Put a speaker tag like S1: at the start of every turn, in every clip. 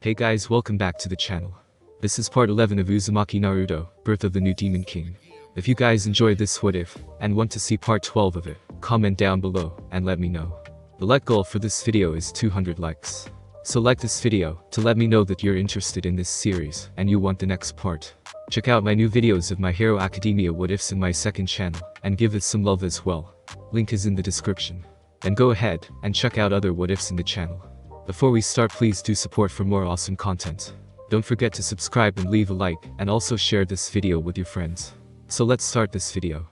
S1: Hey guys, welcome back to the channel. This is part 11 of Uzumaki Naruto, Birth of the New Demon King. If you guys enjoyed this what if, and want to see part 12 of it, comment down below, and let me know. The like goal for this video is 200 likes. So like this video, to let me know that you're interested in this series, and you want the next part. Check out my new videos of My Hero Academia what ifs in my second channel, and give it some love as well. Link is in the description. And go ahead, and check out other what ifs in the channel. Before we start, please do support for more awesome content. Don't forget to subscribe and leave a like, and also share this video with your friends. So let's start this video.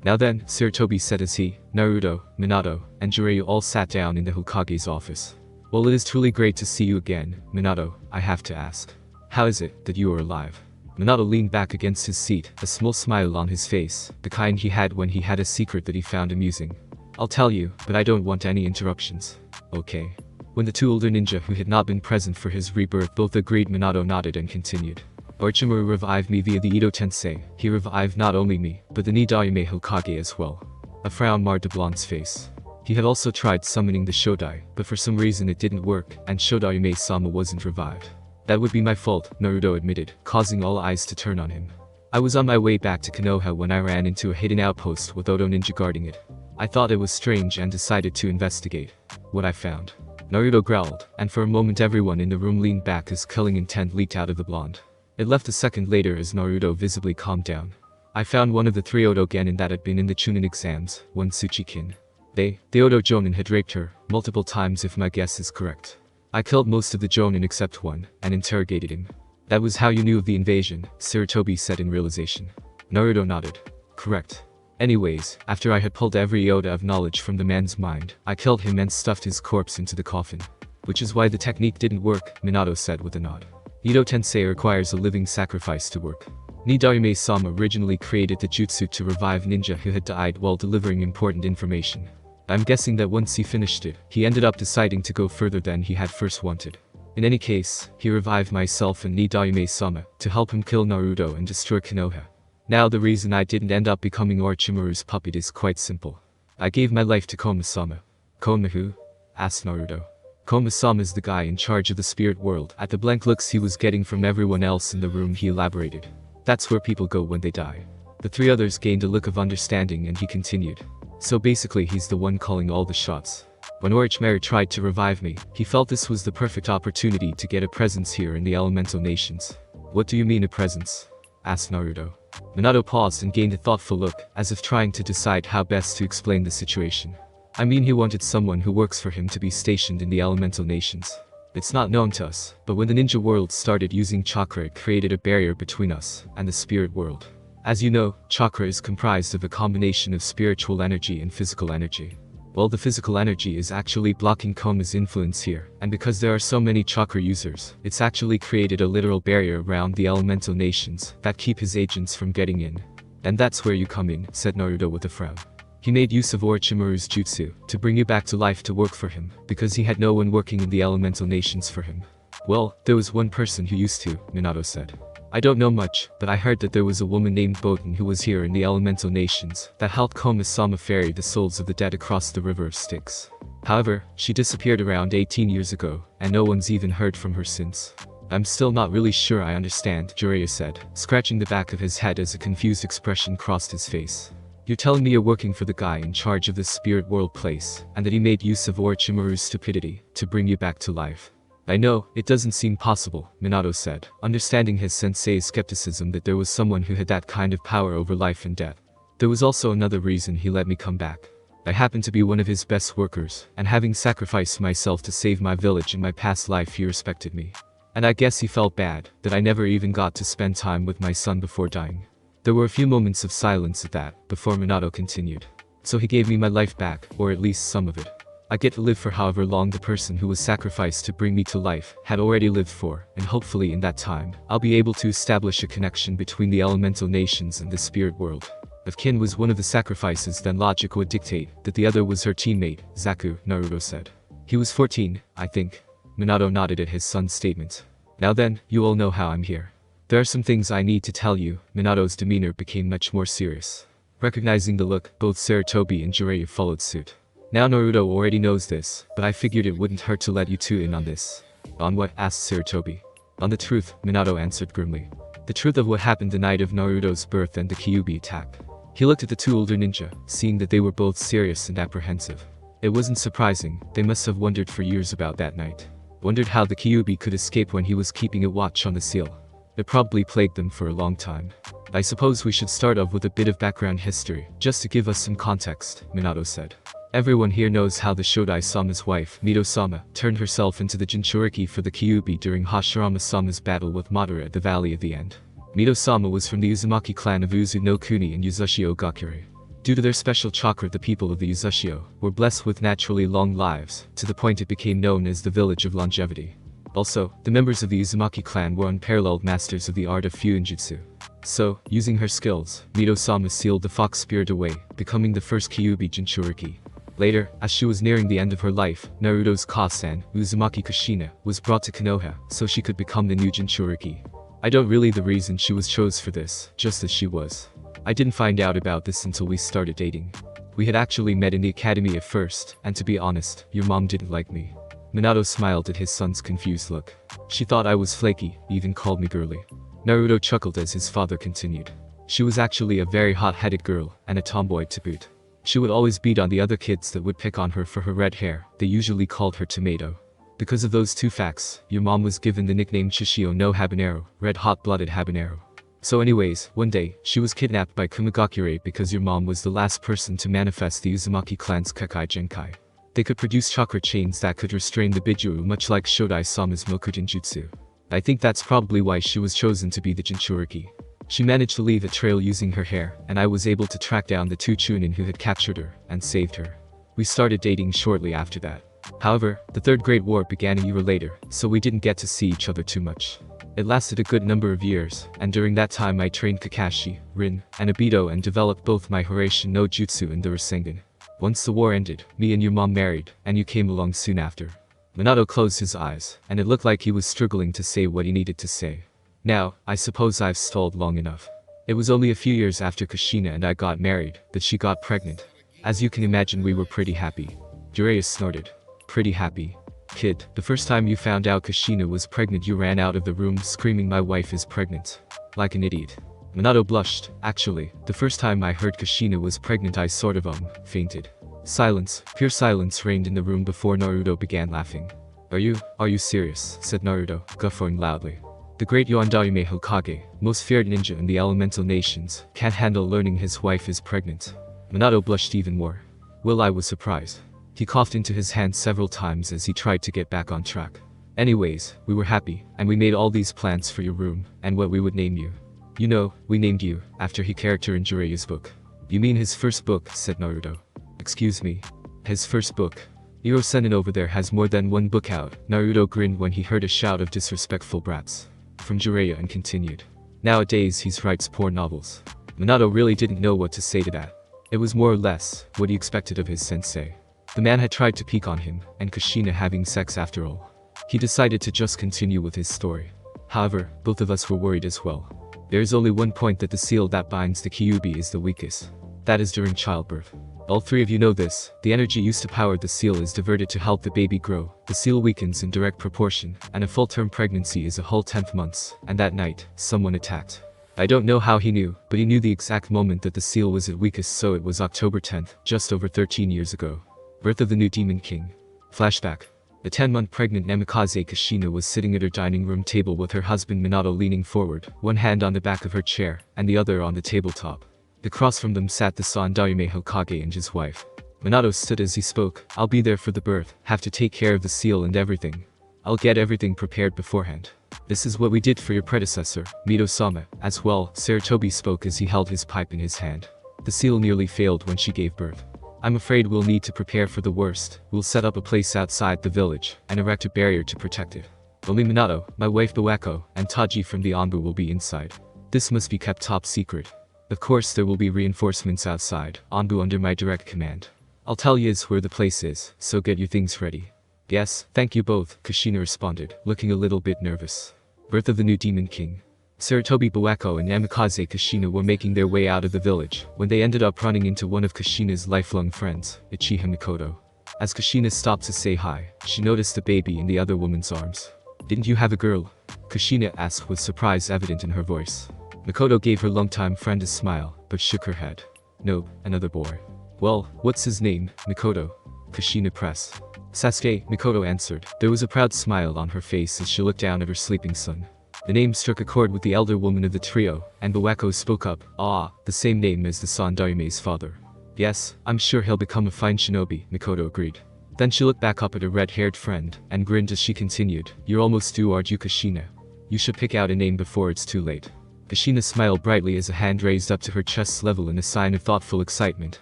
S1: Now then, Sarutobi said as he, Naruto, Minato, and Jiraiya all sat down in the Hokage's office. Well, it is truly great to see you again, Minato. I have to ask. How is it that you are alive? Minato leaned back against his seat, a small smile on his face, the kind he had when he had a secret that he found amusing. I'll tell you, but I don't want any interruptions. Okay. When the two older ninja who had not been present for his rebirth both agreed, Minato nodded and continued. Orochimaru revived me via the Ito Tensei. He revived not only me, but the Nidaime Hokage as well. A frown marred Blanche's face. He had also tried summoning the Shodai, but for some reason it didn't work, and Shodai-sama wasn't revived. That would be my fault, Naruto admitted, causing all eyes to turn on him. I was on my way back to Konoha when I ran into a hidden outpost with Oto Ninja guarding it. I thought it was strange and decided to investigate. What I found. Naruto growled, and for a moment everyone in the room leaned back as killing intent leaked out of the blonde. It left a second later as Naruto visibly calmed down. I found one of the three Oto genin that had been in the Chunin Exams, one Tsuchikin. The Oto Jonin had raped her, multiple times if my guess is correct. I killed most of the Jonin except one, and interrogated him. That was how you knew of the invasion, Sarutobi said in realization. Naruto nodded. Correct. Anyways, after I had pulled every iota of knowledge from the man's mind, I killed him and stuffed his corpse into the coffin. Which is why the technique didn't work, Minato said with a nod. Ito Tensei requires a living sacrifice to work. Nidaime-sama originally created the jutsu to revive ninja who had died while delivering important information. I'm guessing that once he finished it, he ended up deciding to go further than he had first wanted. In any case, he revived myself and Nidaime-sama to help him kill Naruto and destroy Konoha. Now the reason I didn't end up becoming Orochimaru's puppet is quite simple. I gave my life to Koma-sama. Koma who? Asked Naruto. Koma-sama is the guy in charge of the spirit world. At the blank looks he was getting from everyone else in the room, he elaborated. That's where people go when they die. The three others gained a look of understanding and he continued. So basically he's the one calling all the shots. When Orochimaru tried to revive me, he felt this was the perfect opportunity to get a presence here in the elemental nations. What do you mean a presence? Asked Naruto. Minato paused and gained a thoughtful look, as if trying to decide how best to explain the situation. I mean, he wanted someone who works for him to be stationed in the elemental nations. It's not known to us, but when the ninja world started using chakra, it created a barrier between us and the spirit world. As you know, chakra is comprised of a combination of spiritual energy and physical energy. Well, the physical energy is actually blocking Koma's influence here, and because there are so many chakra users, it's actually created a literal barrier around the elemental nations that keep his agents from getting in. And that's where you come in, said Naruto with a frown. He made use of Orochimaru's jutsu to bring you back to life to work for him, because he had no one working in the elemental nations for him. Well, there was one person who used to, Minato said. I don't know much, but I heard that there was a woman named Boten who was here in the elemental nations that helped Koma-sama ferry the souls of the dead across the river of Styx. However, she disappeared around 18 years ago, and no one's even heard from her since. I'm still not really sure I understand, Jiraiya said, scratching the back of his head as a confused expression crossed his face. You're telling me you're working for the guy in charge of this spirit world place, and that he made use of Orochimaru's stupidity to bring you back to life? I know, it doesn't seem possible, Minato said, understanding his sensei's skepticism that there was someone who had that kind of power over life and death. There was also another reason he let me come back. I happened to be one of his best workers, and having sacrificed myself to save my village in my past life, he respected me. And I guess he felt bad that I never even got to spend time with my son before dying. There were a few moments of silence at that, before Minato continued. So he gave me my life back, or at least some of it. I get to live for however long the person who was sacrificed to bring me to life had already lived for, and hopefully in that time, I'll be able to establish a connection between the elemental nations and the spirit world. If Kin was one of the sacrifices, then logic would dictate that the other was her teammate, Zaku, Naruto said. He was 14, I think. Minato nodded at his son's statement. Now then, you all know how I'm here. There are some things I need to tell you. Minato's demeanor became much more serious. Recognizing the look, both Sarutobi and Jiraiya followed suit. Now Naruto already knows this, but I figured it wouldn't hurt to let you two in on this. On what? Asked Sarutobi. On the truth, Minato answered grimly. The truth of what happened the night of Naruto's birth and the Kyuubi attack. He looked at the two older ninja, seeing that they were both serious and apprehensive. It wasn't surprising, they must have wondered for years about that night. Wondered how the Kyuubi could escape when he was keeping a watch on the seal. It probably plagued them for a long time. I suppose we should start off with a bit of background history, just to give us some context, Minato said. Everyone here knows how the Shodai-sama's wife, Mito-sama, turned herself into the Jinchuriki for the Kyuubi during Hashirama-sama's battle with Madara at the Valley of the End. Mito-sama was from the Uzumaki clan of Uzu no Kuni and Uzushio Gakure. Due to their special chakra, the people of the Uzushio were blessed with naturally long lives, to the point it became known as the Village of Longevity. Also, the members of the Uzumaki clan were unparalleled masters of the art of Fuinjutsu. So, using her skills, Mito-sama sealed the fox spirit away, becoming the first Kyuubi Jinchuriki. Later, as she was nearing the end of her life, Naruto's Ka-san, Uzumaki Kushina, was brought to Konoha, so she could become the new Jinchuriki. I don't really the reason she was chose for this, just as she was. I didn't find out about this until we started dating. We had actually met in the academy at first, and to be honest, your mom didn't like me. Minato smiled at his son's confused look. She thought I was flaky, even called me girly. Naruto chuckled as his father continued. She was actually a very hot-headed girl, and a tomboy to boot. She would always beat on the other kids that would pick on her for her red hair. They usually called her Tomato. Because of those two facts, your mom was given the nickname Shishio no Habanero, red hot-blooded habanero. So anyways, one day, she was kidnapped by Kumagakure because your mom was the last person to manifest the Uzumaki clan's Kekai Genkai. They could produce chakra chains that could restrain the Bijuu much like Shodai-sama's Mokujin Jutsu. I think that's probably why she was chosen to be the Jinchuriki. She managed to leave a trail using her hair, and I was able to track down the two Chunin who had captured her, and saved her. We started dating shortly after that. However, the Third Great War began a year later, so we didn't get to see each other too much. It lasted a good number of years, and during that time I trained Kakashi, Rin, and Obito and developed both my Hiraishin no Jutsu and the Rasengan. Once the war ended, me and your mom married, and you came along soon after. Minato closed his eyes, and it looked like he was struggling to say what he needed to say. Now, I suppose I've stalled long enough. It was only a few years after Kushina and I got married that she got pregnant. As you can imagine, we were pretty happy. Jiraiya snorted. Pretty happy. Kid, the first time you found out Kushina was pregnant you ran out of the room screaming my wife is pregnant. Like an idiot. Minato blushed. Actually, the first time I heard Kushina was pregnant I sort of fainted. Silence, pure silence reigned in the room before Naruto began laughing. Are you serious? Said Naruto, guffawing loudly. The great Yondaime Hokage, most feared ninja in the elemental nations, can't handle learning his wife is pregnant. Minato blushed even more. Well, I was surprised. He coughed into his hand several times as he tried to get back on track. Anyways, we were happy, and we made all these plans for your room, and what we would name you. You know, we named you, after his character in Jiraiya's book. You mean his first book, said Naruto. Excuse me. His first book. Iro-senin over there has more than one book out. Naruto grinned when he heard a shout of disrespectful brats from Jiraiya and continued. Nowadays he writes poor novels. Minato really didn't know what to say to that. It was more or less what he expected of his sensei. The man had tried to peek on him, and Kushina having sex after all. He decided to just continue with his story. However, both of us were worried as well. There is only one point that the seal that binds the Kyuubi is the weakest. That is during childbirth. All three of you know this. The energy used to power the seal is diverted to help the baby grow. The seal weakens in direct proportion, and a full-term pregnancy is a whole 10 months, and that night, someone attacked. I don't know how he knew, but he knew the exact moment that the seal was at weakest, so it was October 10th, just over 13 years ago. Birth of the new Demon King. Flashback. The 10-month pregnant Namikaze Kushina was sitting at her dining room table with her husband Minato leaning forward, one hand on the back of her chair, and the other on the tabletop. Across from them sat the Sandaime Hokage and his wife. Minato stood as he spoke. I'll be there for the birth, have to take care of the seal and everything. I'll get everything prepared beforehand. This is what we did for your predecessor, Mito-sama, as well. Sarutobi spoke as he held his pipe in his hand. The seal nearly failed when she gave birth. I'm afraid we'll need to prepare for the worst. We'll set up a place outside the village, and erect a barrier to protect it. Only Minato, my wife Bewako, and Taji from the Anbu will be inside. This must be kept top secret. Of course there will be reinforcements outside, Anbu under my direct command. I'll tell yous where the place is, so get your things ready. Yes, thank you both, Kushina responded, looking a little bit nervous. Birth of the new Demon King. Sarutobi Bewako and Namikaze Kushina were making their way out of the village, when they ended up running into one of Kushina's lifelong friends, Uchiha Mikoto. As Kushina stopped to say hi, she noticed the baby in the other woman's arms. "Didn't you have a girl?" Kushina asked with surprise evident in her voice. Mikoto gave her longtime friend a smile, but shook her head. "No, another boy." "Well, what's his name, Mikoto?" Kushina pressed. "Sasuke," Mikoto answered. There was a proud smile on her face as she looked down at her sleeping son. The name struck a chord with the elder woman of the trio, and Bewako spoke up. "Ah, the same name as the Sandarume's father." "Yes, I'm sure he'll become a fine shinobi," Mikoto agreed. Then she looked back up at her red-haired friend, and grinned as she continued. "You're almost due, aren't you, Kushina? You should pick out a name before it's too late." Kushina smiled brightly as a hand raised up to her chest's level in a sign of thoughtful excitement.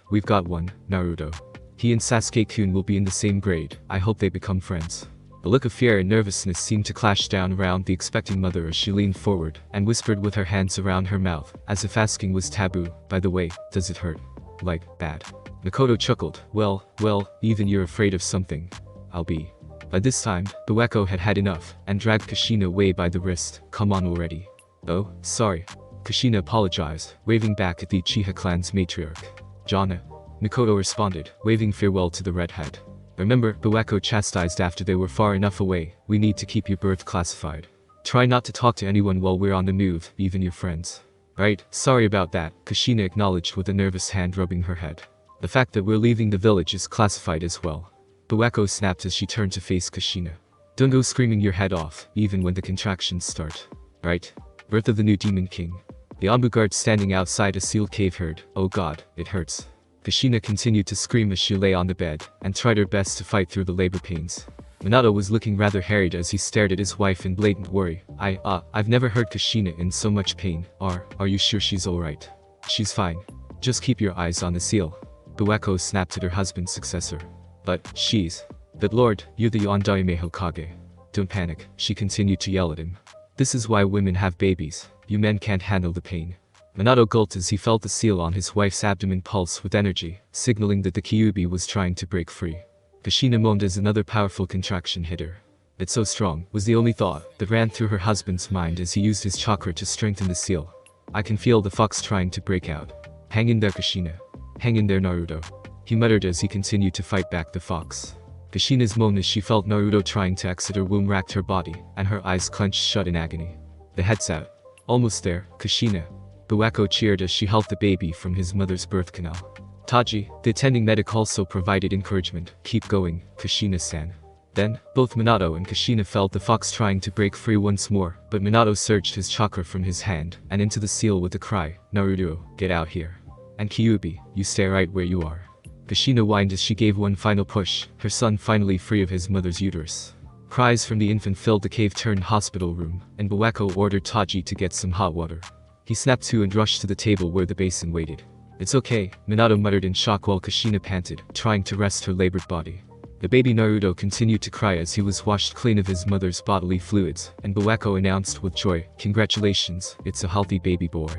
S1: "We've got one, Naruto. He and Sasuke-kun will be in the same grade. I hope they become friends." A look of fear and nervousness seemed to clash down around the expecting mother as she leaned forward and whispered with her hands around her mouth, as if asking was taboo. "By the way, does it hurt? Like, bad?" Mikoto chuckled. Well, even you're afraid of something. I'll be." By this time, Bewako had had enough, and dragged Kushina away by the wrist. "Come on already." "Oh, sorry." Kushina apologized, waving back at the Uchiha clan's matriarch. "Jana." Mikoto responded, waving farewell to the redhead. "Remember," Bewako chastised after they were far enough away, "we need to keep your birth classified. Try not to talk to anyone while we're on the move, even your friends." "Right, sorry about that," Kushina acknowledged with a nervous hand rubbing her head. "The fact that we're leaving the village is classified as well." Bewako snapped as she turned to face Kushina. "Don't go screaming your head off, even when the contractions start. Right? Birth of the new Demon King." The Anbu guard standing outside a sealed cave heard, "Oh god, it hurts." Kushina continued to scream as she lay on the bed, and tried her best to fight through the labor pains. Minato was looking rather harried as he stared at his wife in blatant worry. I've never heard Kushina in so much pain. Are you sure she's alright?" "She's fine. Just keep your eyes on the seal." Bewako snapped at her husband's successor. But Lord, you're the Yondaime Hokage. Don't panic," she continued to yell at him. "This is why women have babies. You men can't handle the pain." Minato gulped as he felt the seal on his wife's abdomen pulse with energy, signaling that the Kyuubi was trying to break free. Kushina moaned as another powerful contraction hit her. "It's so strong," was the only thought that ran through her husband's mind as he used his chakra to strengthen the seal. "I can feel the fox trying to break out. Hang in there, Kushina. Hang in there, Naruto," he muttered as he continued to fight back the fox. Kushina's moan as she felt Naruto trying to exit her womb racked her body, and her eyes clenched shut in agony. "The head's out. Almost there, Kushina." Bewako cheered as she helped the baby from his mother's birth canal. Taji, the attending medic, also provided encouragement. "Keep going, Kushina-san." Then, both Minato and Kushina felt the fox trying to break free once more, but Minato surged his chakra from his hand and into the seal with a cry, "Naruto, get out here. And Kyuubi, you stay right where you are." Kushina whined as she gave one final push, her son finally free of his mother's uterus. Cries from the infant filled the cave-turned hospital room, and Bewako ordered Taji to get some hot water. He snapped to and rushed to the table where the basin waited. "It's okay," Minato muttered in shock while Kushina panted, trying to rest her labored body. The baby Naruto continued to cry as he was washed clean of his mother's bodily fluids, and Bewako announced with joy, "Congratulations, it's a healthy baby boy."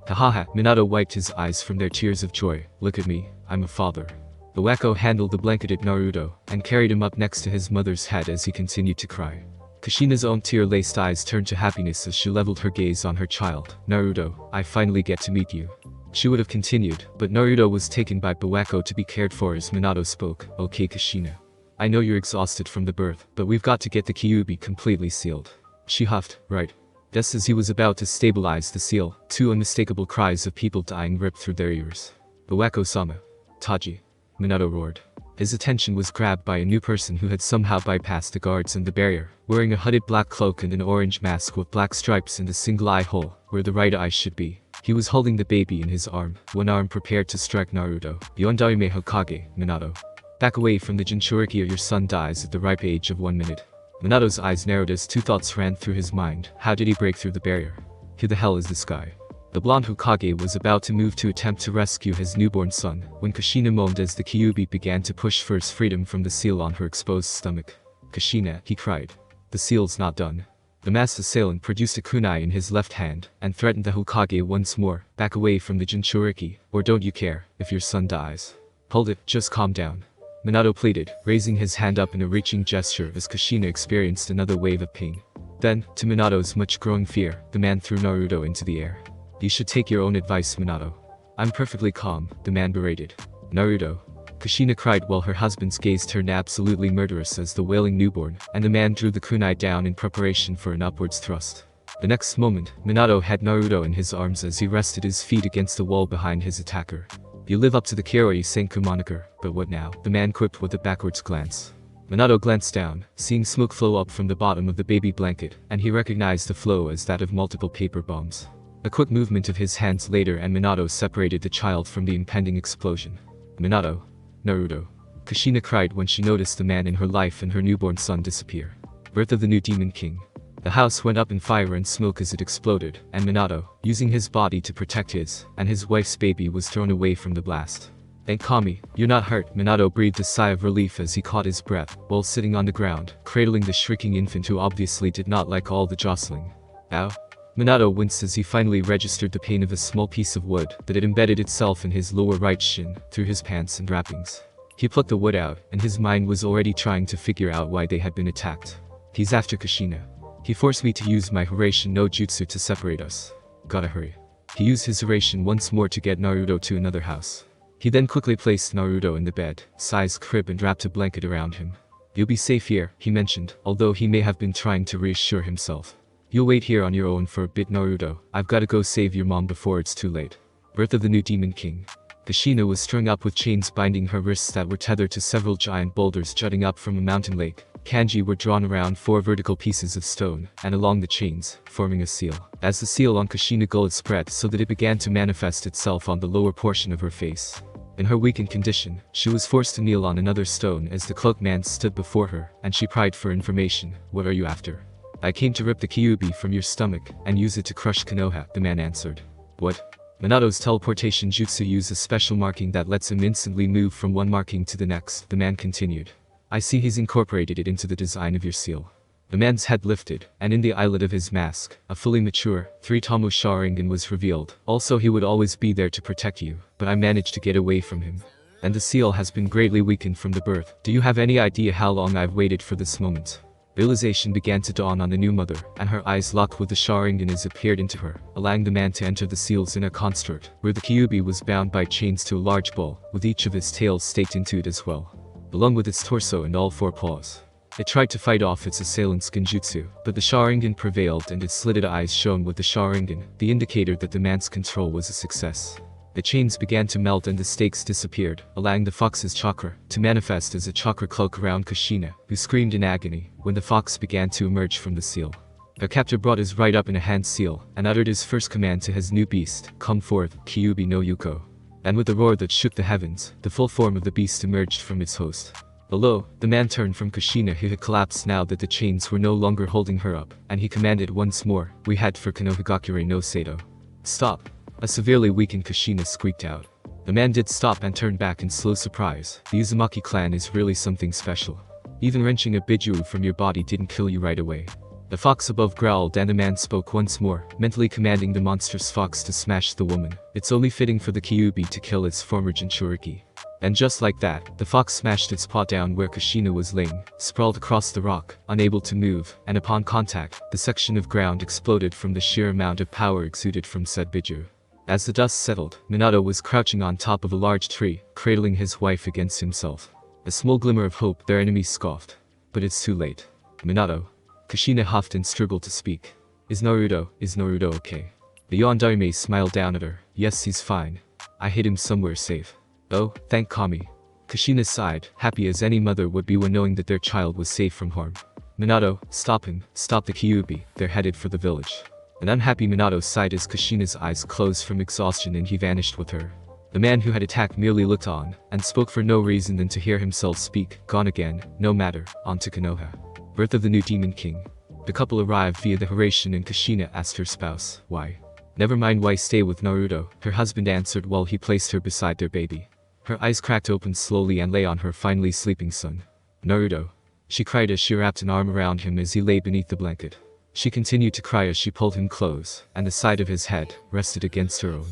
S1: "Hahaha," Minato wiped his eyes from their tears of joy. "Look at me, I'm a father." Bewako handled the blanketed Naruto, and carried him up next to his mother's head as he continued to cry. Kushina's own tear-laced eyes turned to happiness as she leveled her gaze on her child. "Naruto, I finally get to meet you." She would have continued, but Naruto was taken by Bewako to be cared for as Minato spoke. "Okay, Kushina. I know you're exhausted from the birth, but we've got to get the Kyuubi completely sealed." She huffed, "Right." Just as he was about to stabilize the seal, two unmistakable cries of people dying ripped through their ears. "Bewako-sama. Taji." Minato roared. His attention was grabbed by a new person who had somehow bypassed the guards and the barrier, wearing a hooded black cloak and an orange mask with black stripes and a single eye hole, where the right eye should be. He was holding the baby in his arm, one arm prepared to strike Naruto. "Yondaime Hokage, Minato. Back away from the Jinchuriki or your son dies at the ripe age of 1 minute." Minato's eyes narrowed as two thoughts ran through his mind. How did he break through the barrier? Who the hell is this guy? The blonde Hokage was about to move to attempt to rescue his newborn son, when Kushina moaned as the Kyuubi began to push for his freedom from the seal on her exposed stomach. "Kushina," he cried. "The seal's not done." The masked assailant produced a kunai in his left hand, and threatened the Hokage once more. "Back away from the Jinchuriki, or don't you care if your son dies?" "Hold it, just calm down," Minato pleaded, raising his hand up in a reaching gesture as Kushina experienced another wave of pain. Then, to Minato's much growing fear, the man threw Naruto into the air. "You should take your own advice, Minato." "I'm perfectly calm," the man berated. "Naruto." Kushina cried while her husband's gaze turned absolutely murderous as the wailing newborn, and the man drew the kunai down in preparation for an upwards thrust. The next moment, Minato had Naruto in his arms as he rested his feet against the wall behind his attacker. You live up to the Kiroi Senku moniker, but what now? The man quipped with a backwards glance. Minato glanced down, seeing smoke flow up from the bottom of the baby blanket, and he recognized the flow as that of multiple paper bombs. A quick movement of his hands later and Minato separated the child from the impending explosion. Minato. Naruto. Kushina cried when she noticed the man in her life and her newborn son disappear. Birth of the new Demon King. The house went up in fire and smoke as it exploded, and Minato, using his body to protect his and his wife's baby, was thrown away from the blast. Thank Kami, you're not hurt. Minato breathed a sigh of relief as he caught his breath, while sitting on the ground, cradling the shrieking infant who obviously did not like all the jostling. Ow. Minato winced as he finally registered the pain of a small piece of wood that had embedded itself in his lower right shin, through his pants and wrappings. He plucked the wood out, and his mind was already trying to figure out why they had been attacked. He's after Kushina. He forced me to use my Hiraishin no Jutsu to separate us. Gotta hurry. He used his Hiraishin once more to get Naruto to another house. He then quickly placed Naruto in the bed-sized crib and wrapped a blanket around him. You'll be safe here, he mentioned, although he may have been trying to reassure himself. You'll wait here on your own for a bit, Naruto. I've gotta go save your mom before it's too late. Birth of the new Demon King. Kushina was strung up with chains binding her wrists that were tethered to several giant boulders jutting up from a mountain lake. Kanji were drawn around 4 vertical pieces of stone, and along the chains, forming a seal. As the seal on Kushina's gullet spread so that it began to manifest itself on the lower portion of her face. In her weakened condition, she was forced to kneel on another stone as the cloaked man stood before her, and she pried for information. What are you after? I came to rip the Kyuubi from your stomach, and use it to crush Konoha, the man answered. What? Minato's teleportation jutsu used a special marking that lets him instantly move from one marking to the next, the man continued. I see he's incorporated it into the design of your seal. The man's head lifted, and in the eyelet of his mask, a fully mature, 3-tomo Sharingan was revealed. Also, he would always be there to protect you, but I managed to get away from him. And the seal has been greatly weakened from the birth. Do you have any idea how long I've waited for this moment? Realization began to dawn on the new mother, and her eyes locked with the Sharingan as it peered into her, allowing the man to enter the seal's inner construct, where the Kyuubi was bound by chains to a large ball, with each of his tails staked into it as well, along with its torso and all 4 paws. It tried to fight off its assailant's genjutsu, but the Sharingan prevailed and its slitted eyes shone with the Sharingan, the indicator that the man's control was a success. The chains began to melt and the stakes disappeared, allowing the fox's chakra to manifest as a chakra cloak around Kushina, who screamed in agony when the fox began to emerge from the seal. Their captor brought his right up in a hand seal, and uttered his first command to his new beast, come forth, Kyuubi no Yuko. And with a roar that shook the heavens, the full form of the beast emerged from its host. Below, the man turned from Kushina who had collapsed now that the chains were no longer holding her up, and he commanded once more, we head for Konohagakure no Sato. Stop. A severely weakened Kushina squeaked out. The man did stop and turned back in slow surprise. The Uzumaki clan is really something special. Even wrenching a Bijuu from your body didn't kill you right away. The fox above growled and the man spoke once more, mentally commanding the monstrous fox to smash the woman. It's only fitting for the Kyuubi to kill its former Jinchuriki. And just like that, the fox smashed its paw down where Kushina was laying, sprawled across the rock, unable to move, and upon contact, the section of ground exploded from the sheer amount of power exuded from said Bijuu. As the dust settled, Minato was crouching on top of a large tree, cradling his wife against himself. A small glimmer of hope, their enemy scoffed. But it's too late. Minato. Kushina huffed and struggled to speak. Is Naruto okay? The Yondaime smiled down at her. Yes, he's fine. I hid him somewhere safe. Oh, thank Kami. Kushina sighed, happy as any mother would be when knowing that their child was safe from harm. Minato, stop him, stop the Kyuubi, they're headed for the village. An unhappy Minato sighed as Kushina's eyes closed from exhaustion and he vanished with her. The man who had attacked merely looked on, and spoke for no reason than to hear himself speak, gone again, no matter, on to Konoha. Birth of the new Demon King. The couple arrived via the Hiraishin and Kushina asked her spouse, why? Never mind why stay with Naruto, her husband answered while he placed her beside their baby. Her eyes cracked open slowly and lay on her finally sleeping son. Naruto. She cried as she wrapped an arm around him as he lay beneath the blanket. She continued to cry as she pulled him close, and the side of his head rested against her own.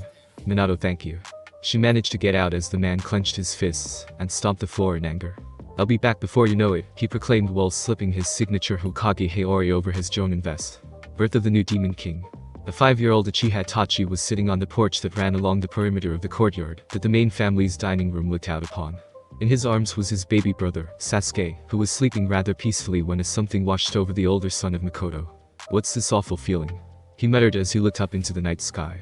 S1: Minato, thank you. She managed to get out as the man clenched his fists and stomped the floor in anger. I'll be back before you know it, he proclaimed while slipping his signature Hokage Heiori over his Jonin vest. Birth of the new Demon King. The 5-year-old Uchiha Itachi was sitting on the porch that ran along the perimeter of the courtyard that the main family's dining room looked out upon. In his arms was his baby brother, Sasuke, who was sleeping rather peacefully when something washed over the older son of Makoto. "What's this awful feeling?" he muttered as he looked up into the night sky.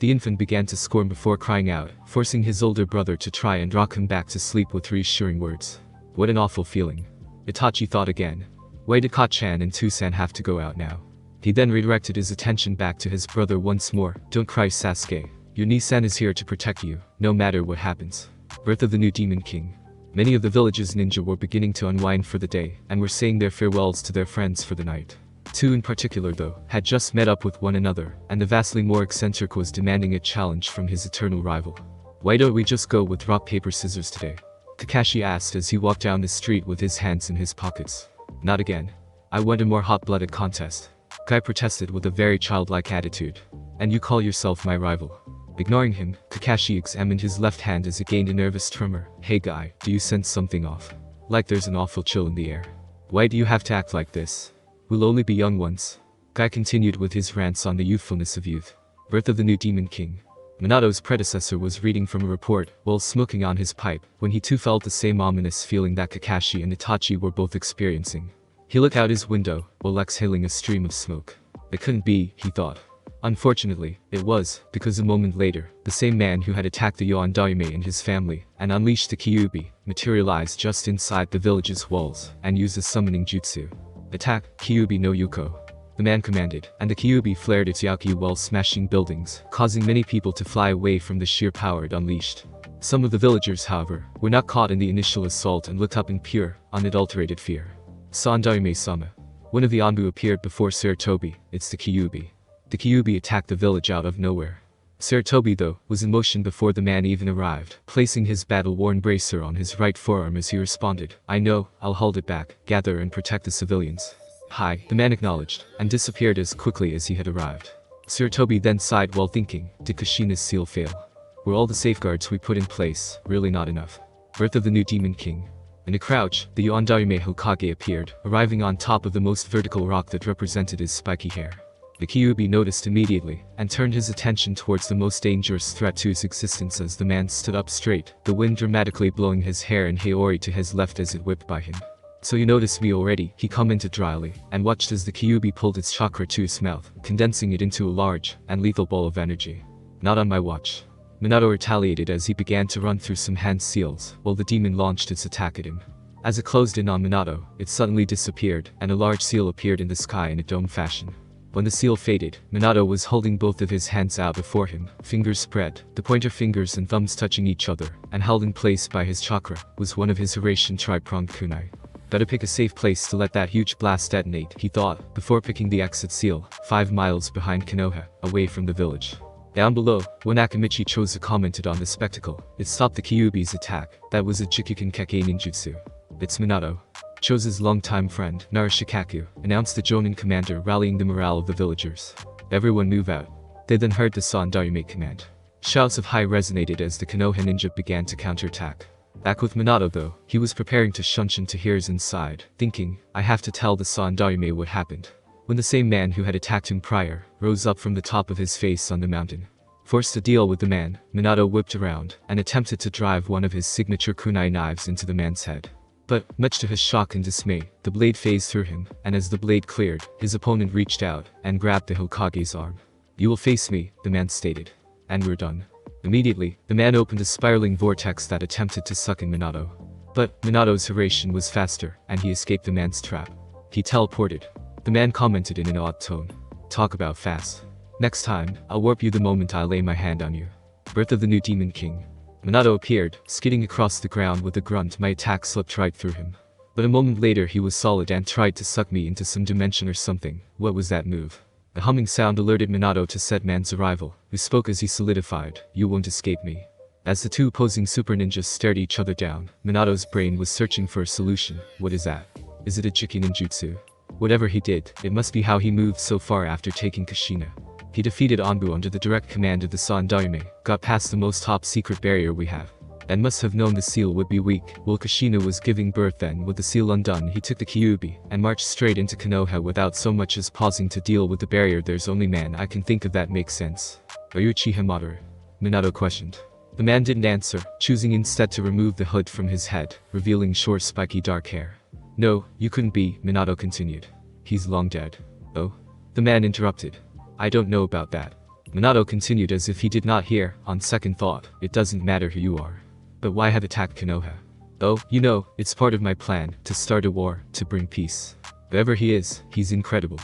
S1: The infant began to squirm before crying out, forcing his older brother to try and rock him back to sleep with reassuring words. What an awful feeling. Itachi thought again. Why did Ka-chan and Tusan have to go out now? He then redirected his attention back to his brother once more. "Don't cry, Sasuke. Your Nisan is here to protect you, no matter what happens." Birth of the new Demon King. Many of the village's ninja were beginning to unwind for the day, and were saying their farewells to their friends for the night. Two in particular though, had just met up with one another, and the vastly more eccentric was demanding a challenge from his eternal rival. "Why don't we just go with rock paper scissors today?" Kakashi asked as he walked down the street with his hands in his pockets. "Not again. I want a more hot-blooded contest," Kai protested with a very childlike attitude. "And you call yourself my rival?" Ignoring him, Kakashi examined his left hand as it gained a nervous tremor. "Hey guy, do you sense something off? Like there's an awful chill in the air. Why do you have to act like this? We'll only be young once." Guy continued with his rants on the youthfulness of youth. Birth of the new Demon King. Minato's predecessor was reading from a report while smoking on his pipe when he too felt the same ominous feeling that Kakashi and Itachi were both experiencing. He looked out his window while exhaling a stream of smoke. It couldn't be, he thought. Unfortunately, it was, because a moment later, the same man who had attacked the Yondaime and his family and unleashed the Kyuubi materialized just inside the village's walls and used a summoning jutsu. "Attack, Kyuubi no Yuko," the man commanded, and the Kyuubi flared its Yaki while smashing buildings, causing many people to fly away from the sheer power it unleashed. Some of the villagers, however, were not caught in the initial assault and looked up in pure, unadulterated fear. Sandaime-sama. One of the Anbu appeared before Sarutobi. "It's the Kyuubi." The Kyuubi attacked the village out of nowhere. Sarutobi, though, was in motion before the man even arrived, placing his battle-worn bracer on his right forearm as he responded. "I know, I'll hold it back, gather and protect the civilians." "Hi," the man acknowledged, and disappeared as quickly as he had arrived. Sarutobi then sighed while thinking, did Kushina's seal fail? Were all the safeguards we put in place really not enough? Birth of the new Demon King. In a crouch, the Yondaime Hokage appeared, arriving on top of the most vertical rock that represented his spiky hair. The Kyuubi noticed immediately, and turned his attention towards the most dangerous threat to his existence as the man stood up straight, the wind dramatically blowing his hair and Haori to his left as it whipped by him. "So you noticed me already," he commented dryly, and watched as the Kyuubi pulled its chakra to its mouth, condensing it into a large and lethal ball of energy. "Not on my watch." Minato retaliated as he began to run through some hand seals, while the demon launched its attack at him. As it closed in on Minato, it suddenly disappeared, and a large seal appeared in the sky in a dome fashion. When the seal faded, Minato was holding both of his hands out before him, fingers spread, the pointer fingers and thumbs touching each other, and held in place by his chakra, was one of his Horatian tri-pronged kunai. Better pick a safe place to let that huge blast detonate, he thought, before picking the exit seal, 5 miles behind Konoha, away from the village. Down below, when Akamichi Choza commented on the spectacle, it stopped the Kyuubi's attack. That was a Jikuken Keke ninjutsu. "It's Minato." Choza's longtime friend, Narashikaku, announced the Jonin commander, rallying the morale of the villagers. "Everyone move out." They then heard the Sandaime command. Shouts of "hi" resonated as the Konoha ninja began to counterattack. Back with Minato though, he was preparing to shunshin to Tahir's inside, thinking, "I have to tell the Sandaime what happened." When the same man who had attacked him prior, rose up from the top of his face on the mountain. Forced to deal with the man, Minato whipped around, and attempted to drive one of his signature kunai knives into the man's head. But, much to his shock and dismay, the blade phased through him, and as the blade cleared, his opponent reached out, and grabbed the Hokage's arm. "You will face me," the man stated. "And we're done." Immediately, the man opened a spiraling vortex that attempted to suck in Minato. But, Minato's Horatian was faster, and he escaped the man's trap. He teleported. The man commented in an odd tone. "Talk about fast. Next time, I'll warp you the moment I lay my hand on you." Birth of the new Demon King. Minato appeared, skidding across the ground with a grunt. My attack slipped right through him. But a moment later he was solid and tried to suck me into some dimension or something. What was that move? A humming sound alerted Minato to said man's arrival, who spoke as he solidified, "You won't escape me." As the two opposing super ninjas stared each other down, Minato's brain was searching for a solution. What is that? Is it a Jiki ninjutsu? Whatever he did, it must be how he moved so far after taking Kushina. He defeated Anbu under the direct command of the Sandaime, got past the most top-secret barrier we have, and must have known the seal would be weak. While Kushina was giving birth then, with the seal undone, he took the Kyuubi, and marched straight into Konoha without so much as pausing to deal with the barrier. There's only man I can think of that makes sense. "Are you Uchiha Madara?" Minato questioned. The man didn't answer, choosing instead to remove the hood from his head, revealing short spiky dark hair. No, you couldn't be, Minato continued. He's long dead. Oh? The man interrupted. I don't know about that. Minato continued as if he did not hear. On second thought, it doesn't matter who you are. But why have attacked Konoha? Oh, you know, it's part of my plan, to start a war, to bring peace. Whoever he is, he's incredible.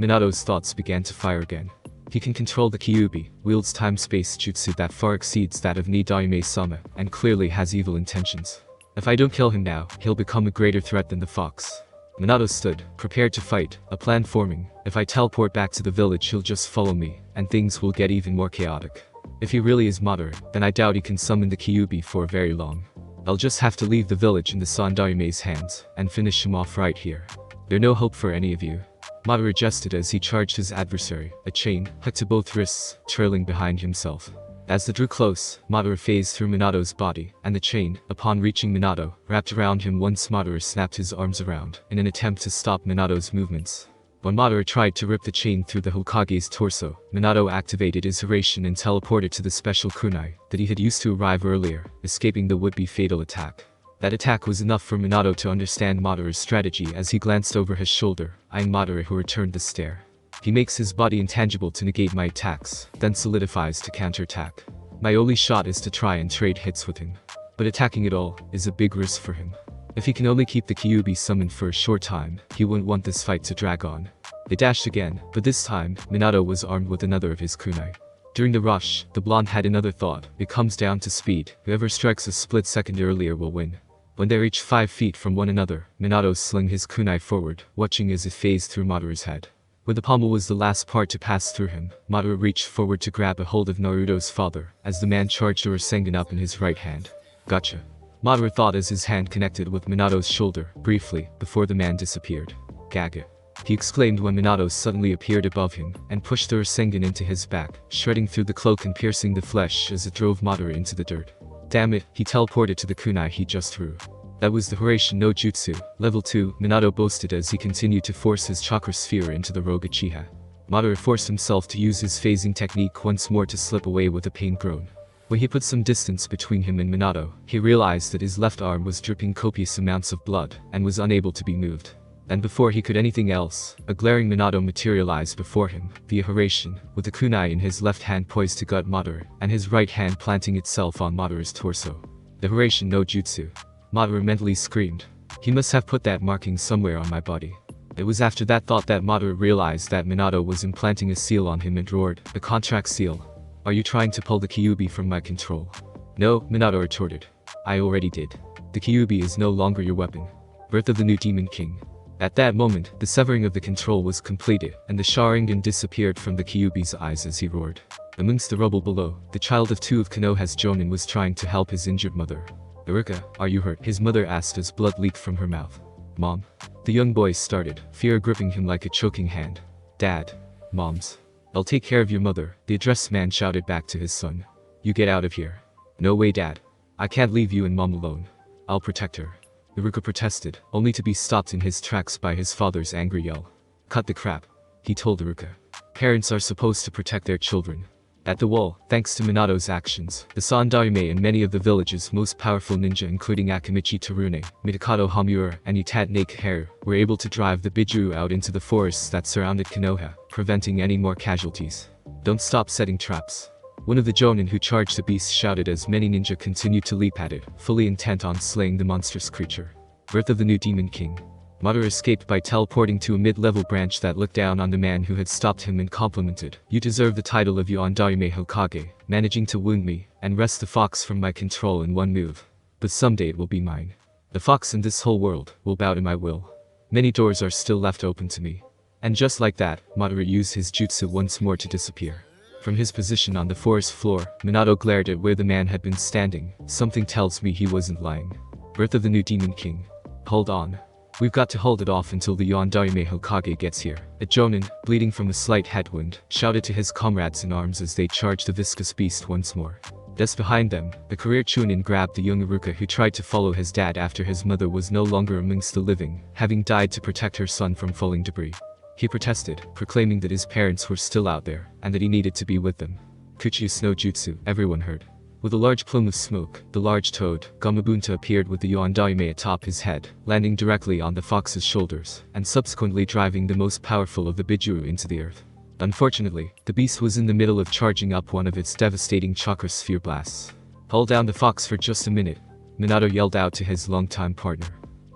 S1: Minato's thoughts began to fire again. He can control the Kyuubi, wields time-space jutsu that far exceeds that of Nidaime-sama, and clearly has evil intentions. If I don't kill him now, he'll become a greater threat than the fox. Minato stood, prepared to fight, a plan forming. If I teleport back to the village, he'll just follow me, and things will get even more chaotic. If he really is Madara, then I doubt he can summon the Kyuubi for very long. I'll just have to leave the village in the Sandaime's hands, and finish him off right here. There's no hope for any of you. Madara jested as he charged his adversary, a chain, hooked to both wrists, trailing behind himself. As they drew close, Madara phased through Minato's body, and the chain, upon reaching Minato, wrapped around him once Madara snapped his arms around, in an attempt to stop Minato's movements. When Madara tried to rip the chain through the Hokage's torso, Minato activated his Hiraishin and teleported to the special kunai that he had used to arrive earlier, escaping the would-be fatal attack. That attack was enough for Minato to understand Madara's strategy as he glanced over his shoulder, eyeing Madara who returned the stare. He makes his body intangible to negate my attacks, then solidifies to counterattack. My only shot is to try and trade hits with him. But attacking at all is a big risk for him. If he can only keep the Kyuubi summoned for a short time, he wouldn't want this fight to drag on. They dashed again, but this time, Minato was armed with another of his kunai. During the rush, the blonde had another thought. It comes down to speed. Whoever strikes a split second earlier will win. When they reached 5 feet from one another, Minato slung his kunai forward, watching as it phased through Madara's head. When the pommel was the last part to pass through him, Madara reached forward to grab a hold of Naruto's father, as the man charged a Rasengan up in his right hand. Gotcha. Madara thought as his hand connected with Minato's shoulder, briefly, before the man disappeared. Gaga. He exclaimed when Minato suddenly appeared above him, and pushed the Rasengan into his back, shredding through the cloak and piercing the flesh as it drove Madara into the dirt. Damn it, he teleported to the kunai he just threw. That was the Hiraishin no Jutsu, level 2, Minato boasted as he continued to force his chakra sphere into the rogue Uchiha. Madara forced himself to use his phasing technique once more to slip away with a pained groan. When he put some distance between him and Minato, he realized that his left arm was dripping copious amounts of blood, and was unable to be moved. And before he could anything else, a glaring Minato materialized before him, via Hiraishin, with the kunai in his left hand poised to gut Madara, and his right hand planting itself on Madara's torso. The Hiraishin no Jutsu. Madara mentally screamed. He must have put that marking somewhere on my body. It was after that thought that Madara realized that Minato was implanting a seal on him and roared, "The contract seal. Are you trying to pull the Kyuubi from my control?" "No," Minato retorted. "I already did. The Kyuubi is no longer your weapon." Birth of the New Demon King. At that moment, the severing of the control was completed, and the Sharingan disappeared from the Kyuubi's eyes as he roared. Amongst the rubble below, the child of 2 of Konoha's Jonin was trying to help his injured mother. "Iruka, are you hurt?" his mother asked as blood leaked from her mouth. "Mom." The young boy started, fear gripping him like a choking hand. "Dad." "Moms. I'll take care of your mother," the addressed man shouted back to his son. "You get out of here." "No way, Dad. I can't leave you and Mom alone. I'll protect her." Iruka protested, only to be stopped in his tracks by his father's angry yell. "Cut the crap," he told Iruka. "Parents are supposed to protect their children." At the wall, thanks to Minato's actions, the Sandaime and many of the village's most powerful ninja including Akimichi Torune, Mitakato Hamura, and Utate Kaheru, were able to drive the Bijuu out into the forests that surrounded Konoha, preventing any more casualties. "Don't stop setting traps." One of the Jonin who charged the beast shouted as many ninja continued to leap at it, fully intent on slaying the monstrous creature. Birth of the New Demon King. Madara escaped by teleporting to a mid-level branch that looked down on the man who had stopped him and complimented, "You deserve the title of Yondaime Hokage, managing to wound me, and wrest the fox from my control in one move. But someday it will be mine. The fox in this whole world will bow to my will. Many doors are still left open to me." And just like that, Madara used his jutsu once more to disappear. From his position on the forest floor, Minato glared at where the man had been standing. Something tells me he wasn't lying. Birth of the New Demon King. "Hold on. We've got to hold it off until the Yondaime Hokage gets here." A Jonin, bleeding from a slight headwind, shouted to his comrades in arms as they charged the viscous beast once more. Just behind them, the career Chunin grabbed the young Iruka who tried to follow his dad after his mother was no longer amongst the living, having died to protect her son from falling debris. He protested, proclaiming that his parents were still out there, and that he needed to be with them. "Kuchius no Jutsu," everyone heard. With a large plume of smoke, the large toad, Gamabunta, appeared with the Yondaime atop his head, landing directly on the fox's shoulders, and subsequently driving the most powerful of the Bijuu into the earth. Unfortunately, the beast was in the middle of charging up one of its devastating chakra sphere blasts. "Hold down the fox for just a minute," Minato yelled out to his longtime partner.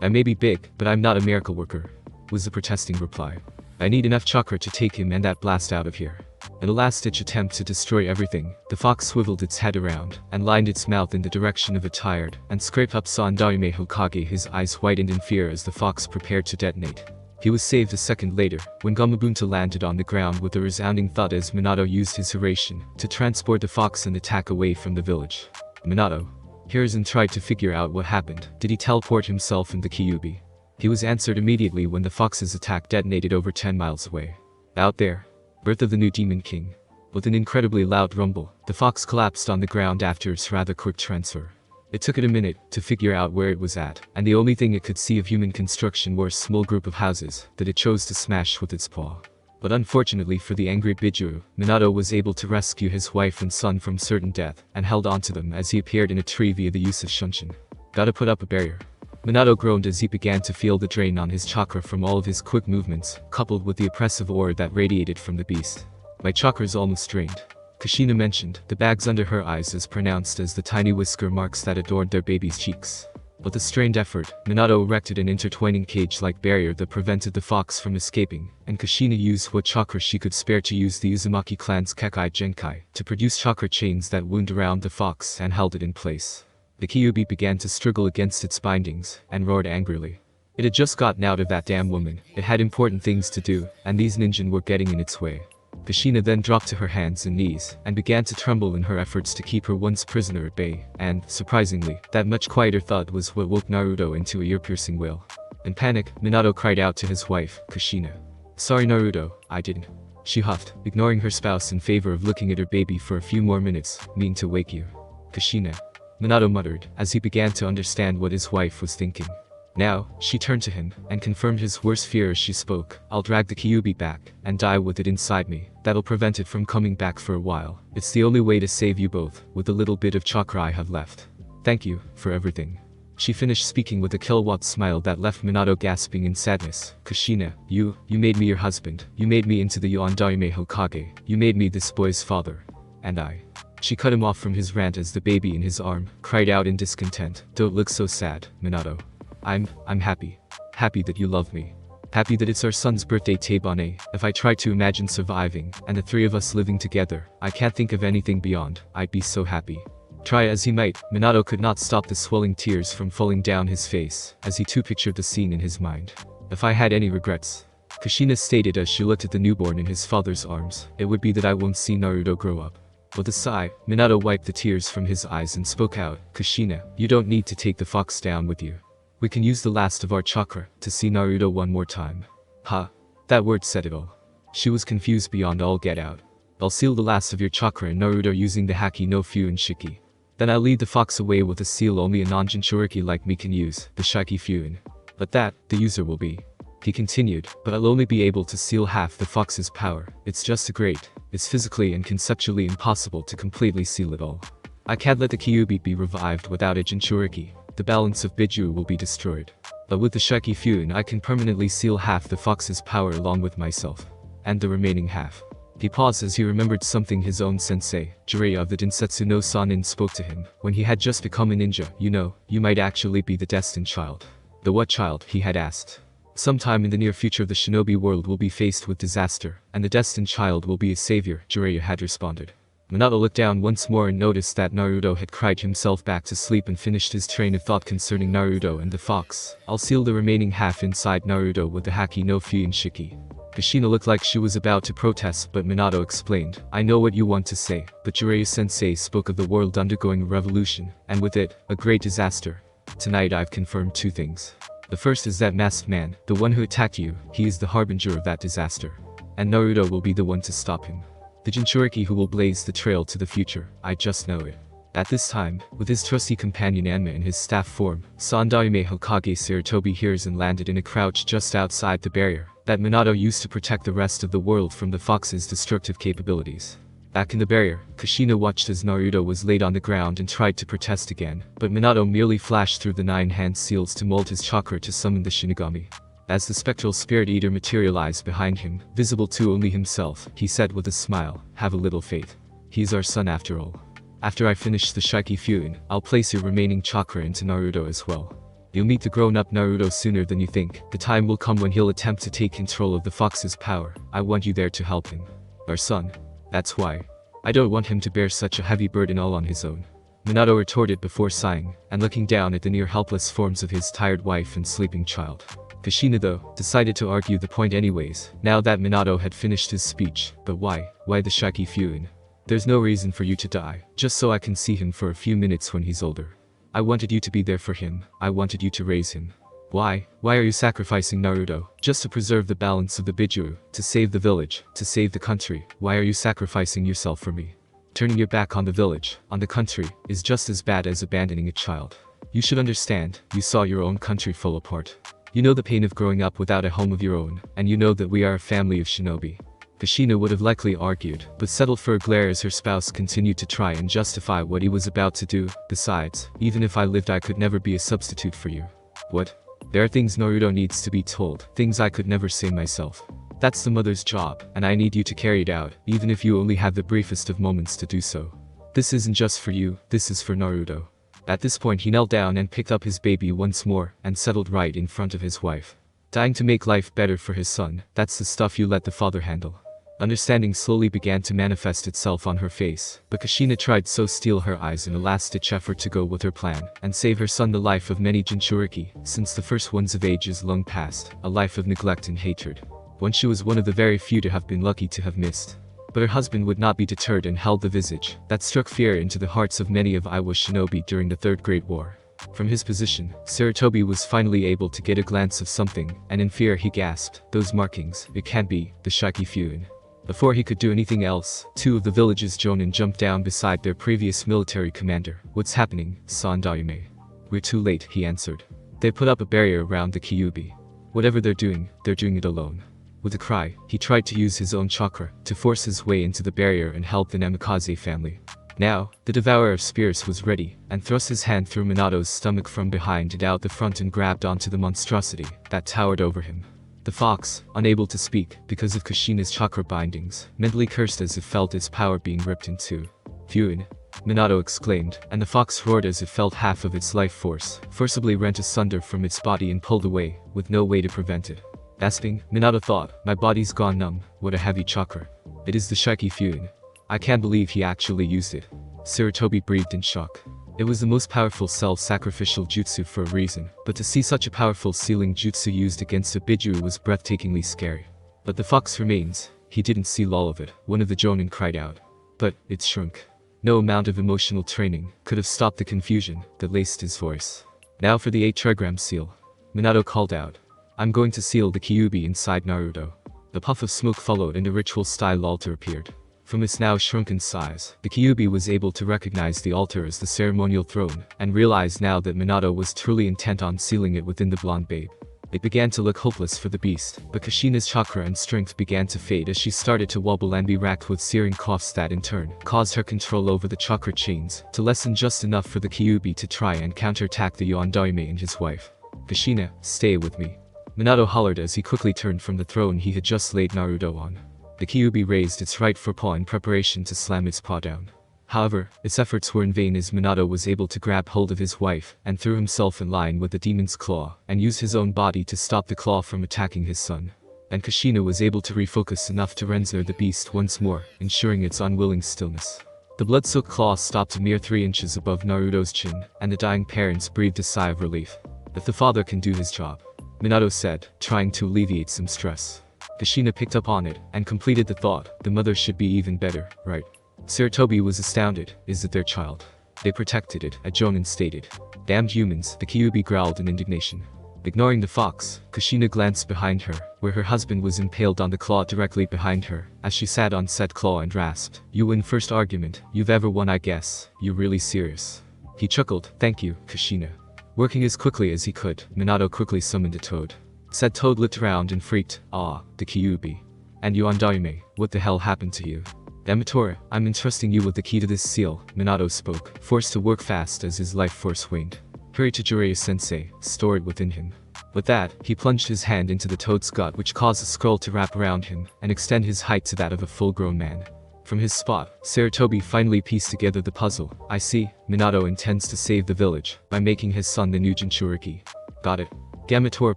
S1: "I may be big, but I'm not a miracle worker," was the protesting reply. "I need enough chakra to take him and that blast out of here." In a last-ditch attempt to destroy everything, the fox swiveled its head around, and lined its mouth in the direction of a tired and scraped up Sandaime Hokage. His eyes widened in fear as the fox prepared to detonate. He was saved a second later, when Gamabunta landed on the ground with a resounding thud as Minato used his Hiraishin to transport the fox and attack away from the village. Minato. Hiruzen tried to figure out what happened. Did he teleport himself in the Kyuubi? He was answered immediately when the fox's attack detonated over 10 miles away. Out there. Birth of the new Demon King. With an incredibly loud rumble, the fox collapsed on the ground after its rather quick transfer. It took it a minute to figure out where it was at, and the only thing it could see of human construction were a small group of houses that it chose to smash with its paw. But unfortunately for the angry Bijuu, Minato was able to rescue his wife and son from certain death, and held onto them as he appeared in a tree via the use of Shunshin. Gotta put up a barrier. Minato groaned as he began to feel the drain on his chakra from all of his quick movements, coupled with the oppressive aura that radiated from the beast. "My chakra's almost drained," Kushina mentioned, the bags under her eyes as pronounced as the tiny whisker marks that adorned their baby's cheeks. With a strained effort, Minato erected an intertwining cage-like barrier that prevented the fox from escaping, and Kushina used what chakra she could spare to use the Uzumaki clan's Kekai Genkai to produce chakra chains that wound around the fox and held it in place. The Kyuubi began to struggle against its bindings, and roared angrily. It had just gotten out of that damn woman, it had important things to do, and these ninja were getting in its way. Kushina then dropped to her hands and knees, and began to tremble in her efforts to keep her once prisoner at bay, and, surprisingly, that much quieter thud was what woke Naruto into a ear-piercing wail. In panic, Minato cried out to his wife, Kushina. "Sorry Naruto, I didn't." She huffed, ignoring her spouse in favor of looking at her baby for a few more minutes, meaning to wake you. "Kushina," Minato muttered, as he began to understand what his wife was thinking. Now, she turned to him, and confirmed his worst fear as she spoke. "I'll drag the Kyuubi back, and die with it inside me. That'll prevent it from coming back for a while. It's the only way to save you both, with the little bit of chakra I have left. Thank you, for everything." She finished speaking with a kilowatt smile that left Minato gasping in sadness. "Kushina, you made me your husband. You made me into the Yondaime Hokage. You made me this boy's father. And I." She cut him off from his rant as the baby in his arm cried out in discontent. "Don't look so sad, Minato. I'm happy. Happy that you love me. Happy that it's our son's birthday Teibane. If I try to imagine surviving, and the three of us living together, I can't think of anything beyond. I'd be so happy." Try as he might, Minato could not stop the swelling tears from falling down his face, as he too pictured the scene in his mind. "If I had any regrets," Kushina stated as she looked at the newborn in his father's arms, "it would be that I won't see Naruto grow up." With a sigh, Minato wiped the tears from his eyes and spoke out, "Kushina, you don't need to take the fox down with you. We can use the last of our chakra to see Naruto one more time." "Huh?" That word said it all. She was confused beyond all get out. "I'll seal the last of your chakra in Naruto using the Haki no Fuin Shiki. Then I'll lead the fox away with a seal only a non-Jinchuriki like me can use, the Shiki Fuin. But that, the user will be." He continued, "But I'll only be able to seal half the fox's power. It's just a great. It's physically and conceptually impossible to completely seal it all. I can't let the Kyuubi be revived without a Jinchuriki. The balance of Bijuu will be destroyed. But with the Shiki Fuin I can permanently seal half the fox's power along with myself. And the remaining half." He paused as he remembered something his own sensei, Jiraiya of the Densetsu no Sanin, spoke to him, when he had just become a ninja. You might actually be the destined child." "The what child?" he had asked. "Sometime in the near future the shinobi world will be faced with disaster, and the destined child will be a savior," Jiraiya had responded. Minato looked down once more and noticed that Naruto had cried himself back to sleep and finished his train of thought concerning Naruto and the fox. "I'll seal the remaining half inside Naruto with the Haki no Fuin Shiki." Kushina looked like she was about to protest, but Minato explained, "I know what you want to say, but Jiraiya-sensei spoke of the world undergoing a revolution, and with it, a great disaster. Tonight I've confirmed two things. The first is that masked man, the one who attacked you, he is the harbinger of that disaster. And Naruto will be the one to stop him. The Jinchuriki who will blaze the trail to the future, I just know it." At this time, with his trusty companion Anma in his staff form, Sandaime Hokage Sarutobi Hiruzen landed in a crouch just outside the barrier that Minato used to protect the rest of the world from the fox's destructive capabilities. Back in the barrier, Kushina watched as Naruto was laid on the ground and tried to protest again, but Minato merely flashed through the 9-hand seals to mold his chakra to summon the Shinigami. As the spectral spirit eater materialized behind him, visible to only himself, he said with a smile, "Have a little faith. He's our son after all. After I finish the Shiki Fuin, I'll place your remaining chakra into Naruto as well. You'll meet the grown-up Naruto sooner than you think. The time will come when he'll attempt to take control of the fox's power. I want you there to help him. Our son. That's why. I don't want him to bear such a heavy burden all on his own." Minato retorted before sighing, and looking down at the near-helpless forms of his tired wife and sleeping child. Kushina, though, decided to argue the point anyways, now that Minato had finished his speech. "But why? Why the Shiki Fuin? There's no reason for you to die, just so I can see him for a few minutes when he's older. I wanted you to be there for him, I wanted you to raise him. Why? Why are you sacrificing Naruto, just to preserve the balance of the Bijuu, to save the village, to save the country? Why are you sacrificing yourself for me? Turning your back on the village, on the country, is just as bad as abandoning a child. You should understand, you saw your own country fall apart. You know the pain of growing up without a home of your own, and you know that we are a family of shinobi." Kushina would have likely argued, but settled for a glare as her spouse continued to try and justify what he was about to do. "Besides, even if I lived, I could never be a substitute for you." "What? There are things Naruto needs to be told, things I could never say myself. That's the mother's job, and I need you to carry it out, even if you only have the briefest of moments to do so. This isn't just for you, this is for Naruto." At this point he knelt down and picked up his baby once more, and settled right in front of his wife. Dying to make life better for his son, that's the stuff you let the father handle. Understanding slowly began to manifest itself on her face, but Kushina tried so steel her eyes in a last-ditch effort to go with her plan, and save her son the life of many Jinchuriki, since the first ones of ages long past, a life of neglect and hatred. When she was one of the very few to have been lucky to have missed. But her husband would not be deterred and held the visage that struck fear into the hearts of many of Iwa's shinobi during the Third Great War. From his position, Sarutobi was finally able to get a glance of something, and in fear he gasped, "Those markings, it can't be, the Shiki Fuin." Before he could do anything else, two of the village's jonin jumped down beside their previous military commander. "What's happening, Sandayume?" "We're too late," he answered. "They put up a barrier around the Kyuubi. Whatever they're doing it alone." With a cry, he tried to use his own chakra to force his way into the barrier and help the Namikaze family. Now, the Devourer of Spirits was ready, and thrust his hand through Minato's stomach from behind and out the front and grabbed onto the monstrosity that towered over him. The fox, unable to speak because of Kushina's chakra bindings, mentally cursed as it felt its power being ripped in two. "Fuin!" Minato exclaimed, and the fox roared as it felt half of its life force forcibly rent asunder from its body and pulled away, with no way to prevent it. Gasping, Minato thought, "My body's gone numb, what a heavy chakra. It is the Shiki Fuin. I can't believe he actually used it." Sarutobi breathed in shock. It was the most powerful self-sacrificial jutsu for a reason, but to see such a powerful sealing jutsu used against a Bijuu was breathtakingly scary. "But the fox remains, he didn't seal all of it," one of the jonin cried out. "But, it's shrunk." No amount of emotional training could have stopped the confusion that laced his voice. "Now for the 8 trigram seal," Minato called out. "I'm going to seal the Kyuubi inside Naruto." The puff of smoke followed and a ritual-style altar appeared. From its now shrunken size, the Kyuubi was able to recognize the altar as the ceremonial throne, and realized now that Minato was truly intent on sealing it within the blonde babe. It began to look hopeless for the beast, but Kushina's chakra and strength began to fade as she started to wobble and be racked with searing coughs that in turn caused her control over the chakra chains to lessen just enough for the Kyuubi to try and counterattack the Yondaime and his wife. "Kushina, stay with me," Minato hollered as he quickly turned from the throne he had just laid Naruto on. The Kyuubi raised its right forepaw in preparation to slam its paw down. However, its efforts were in vain as Minato was able to grab hold of his wife and threw himself in line with the demon's claw and used his own body to stop the claw from attacking his son. And Kushina was able to refocus enough to render the beast once more, ensuring its unwilling stillness. The blood-soaked claw stopped a mere 3 inches above Naruto's chin, and the dying parents breathed a sigh of relief. "If the father can do his job," Minato said, trying to alleviate some stress. Kushina picked up on it, and completed the thought, "The mother should be even better, right?" Sarutobi was astounded. "Is it their child? They protected it," a jonin stated. "Damned humans," the Kyuubi growled in indignation. Ignoring the fox, Kushina glanced behind her, where her husband was impaled on the claw directly behind her, as she sat on said claw and rasped, "You win first argument, you've ever won I guess, you're really serious." He chuckled, "Thank you, Kushina." Working as quickly as he could, Minato quickly summoned a toad. Said toad looked around and freaked, "Ah, the Kyuubi. And Yondaime, what the hell happened to you?" Amatora, I'm entrusting you with the key to this seal, Minato spoke, forced to work fast as his life force waned. Hurry to Jiraiya-sensei, store it within him. With that, he plunged his hand into the toad's gut, which caused a scroll to wrap around him and extend his height to that of a full-grown man. From his spot, Sarutobi finally pieced together the puzzle. I see, Minato intends to save the village by making his son the new Jinchuriki. Got it. Gamatora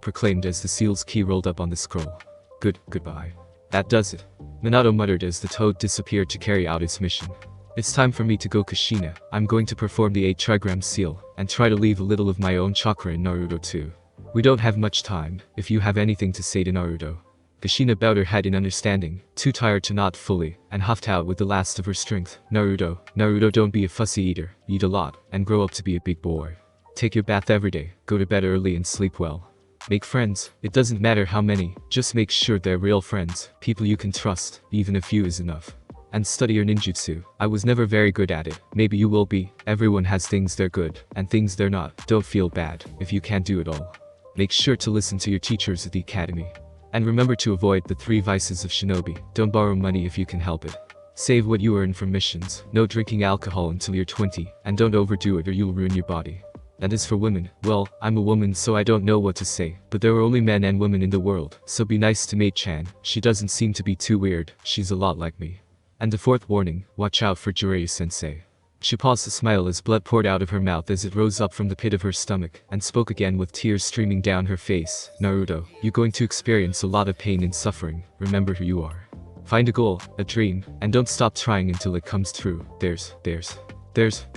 S1: proclaimed as the seal's key rolled up on the scroll. Goodbye. That does it. Minato muttered as the toad disappeared to carry out its mission. It's time for me to go, Kushina. I'm going to perform the 8 trigram seal and try to leave a little of my own chakra in Naruto too. We don't have much time, if you have anything to say to Naruto. Kushina bowed her head in understanding, too tired to nod fully, and huffed out with the last of her strength. Naruto, don't be a fussy eater, eat a lot, and grow up to be a big boy. Take your bath every day, go to bed early and sleep well. Make friends, it doesn't matter how many, just make sure they're real friends, people you can trust, even a few is enough. And study your ninjutsu. I was never very good at it, maybe you will be. Everyone has things they're good, and things they're not. Don't feel bad if you can't do it all. Make sure to listen to your teachers at the academy. And remember to avoid the 3 vices of shinobi. Don't borrow money if you can help it. Save what you earn from missions. No drinking alcohol until you're 20, and don't overdo it or you'll ruin your body. And as for women, well, I'm a woman so I don't know what to say, but there are only men and women in the world, so be nice to Mate-chan, she doesn't seem to be too weird, she's a lot like me. And the 4th warning, watch out for Jiraiya-sensei. She paused to smile as blood poured out of her mouth as it rose up from the pit of her stomach, and spoke again with tears streaming down her face. Naruto, you're going to experience a lot of pain and suffering, remember who you are. Find a goal, a dream, and don't stop trying until it comes true. There's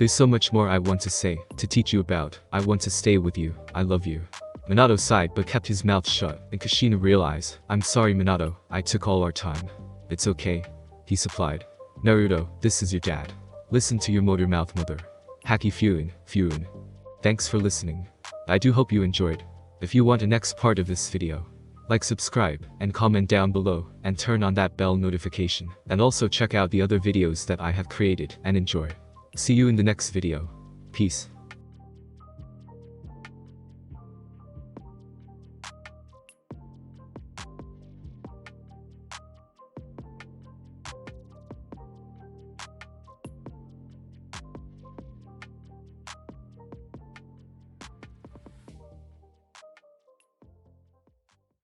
S1: so much more I want to say, to teach you about. I want to stay with you, I love you. Minato sighed but kept his mouth shut, and Kushina realized, I'm sorry Minato, I took all our time. It's okay, he supplied. Naruto, this is your dad. Listen to your motor mouth mother. Haki Fuin. Thanks for listening. I do hope you enjoyed. If you want a next part of this video, like, subscribe, and comment down below, and turn on that bell notification, and also check out the other videos that I have created, and enjoy. See you in the next video. Peace.